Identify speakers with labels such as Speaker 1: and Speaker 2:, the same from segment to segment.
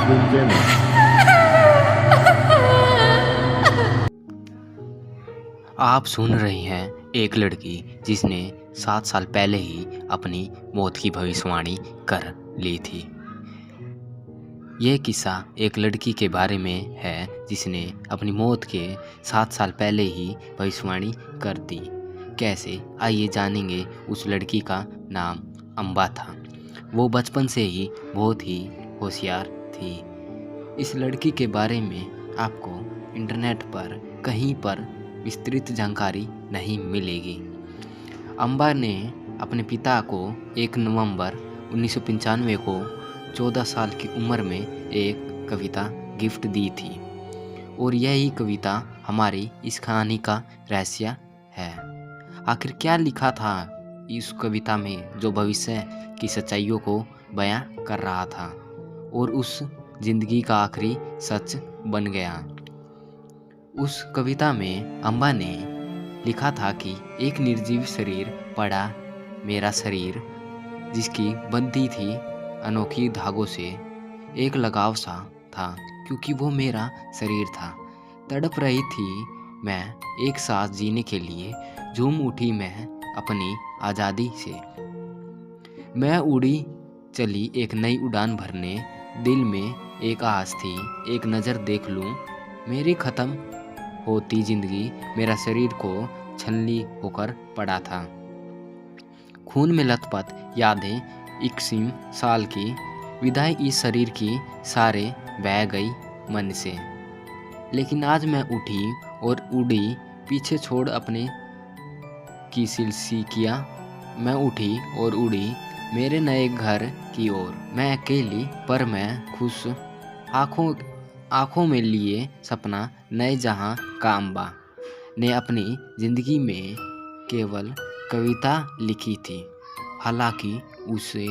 Speaker 1: Gulgema।
Speaker 2: आप सुन रही हैं एक लड़की जिसने 7 साल पहले ही अपनी मौत की भविष्यवाणी कर ली थी। यह किस्सा एक लड़की के बारे में है जिसने अपनी मौत के 7 साल पहले ही भविष्यवाणी कर दी। कैसे, आइए जानेंगे। उस लड़की का नाम अम्बा था। वो बचपन से ही बहुत ही होशियार थी। इस लड़की के बारे में आपको इंटरनेट पर कहीं पर विस्तृत जानकारी नहीं मिलेगी। अम्बा ने अपने पिता को 1 नवंबर 1995 को 14 साल की उम्र में एक कविता गिफ्ट दी थी और यही कविता हमारी इस कहानी का रहस्य है। आखिर क्या लिखा था इस कविता में जो भविष्य की सच्चाइयों को बयां कर रहा था और उस जिंदगी का आखिरी सच बन गया। उस कविता में अम्बा ने लिखा था कि एक निर्जीव शरीर पड़ा मेरा शरीर, जिसकी बंधी थी अनोखी धागों से, एक लगाव सा था क्योंकि वो मेरा शरीर था। तड़प रही थी मैं एक सांस जीने के लिए, झूम उठी मैं अपनी आज़ादी से। मैं उड़ी चली एक नई उड़ान भरने, दिल में एक आस थी एक नज़र देख लूँ मेरी ख़त्म होती ज़िंदगी। मेरा शरीर को छलनी होकर पड़ा था, खून में लथपथ यादें 21 साल की, विदाई इस शरीर की सारे बह गई मन से। लेकिन आज मैं उठी और उड़ी, पीछे छोड़ अपने की सिलसिकियाँ। मैं उठी और उड़ी मेरे नए घर की ओर। मैं अकेली पर मैं खुश, आँखों में लिए सपना नए जहाँ का। अम्बा ने अपनी ज़िंदगी में केवल कविता लिखी थी, हालांकि उसे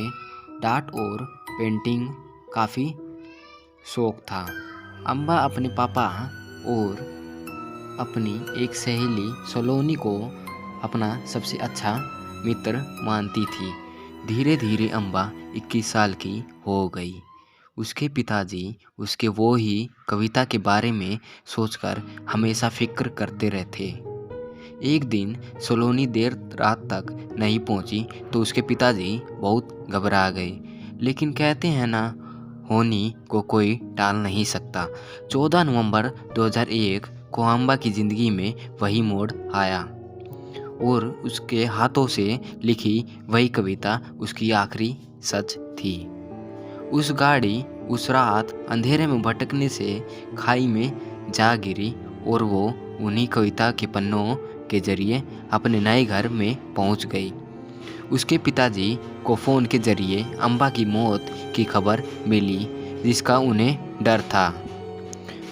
Speaker 2: डार्ट और पेंटिंग काफ़ी शौक था। अम्बा अपने पापा और अपनी एक सहेली सलोनी को अपना सबसे अच्छा मित्र मानती थी। धीरे धीरे अम्बा 21 साल की हो गई। उसके पिताजी उसके वो ही कविता के बारे में सोचकर हमेशा फिक्र करते रहते। एक दिन सलोनी देर रात तक नहीं पहुंची तो उसके पिताजी बहुत घबरा गए। लेकिन कहते हैं ना, होनी को कोई टाल नहीं सकता। 14 नवंबर 2001 को अम्बा की ज़िंदगी में वही मोड़ आया और उसके हाथों से लिखी वही कविता उसकी आखिरी सच थी। उस गाड़ी उस रात अंधेरे में भटकने से खाई में जा गिरी और वो उन्हीं कविता के पन्नों के जरिए अपने नए घर में पहुंच गई। उसके पिताजी को फ़ोन के जरिए अम्बा की मौत की खबर मिली, जिसका उन्हें डर था।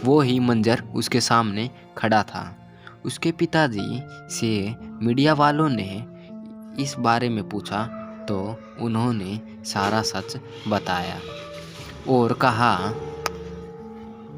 Speaker 2: वो ही मंजर उसके सामने खड़ा था। उसके पिताजी से मीडिया वालों ने इस बारे में पूछा तो उन्होंने सारा सच बताया और कहा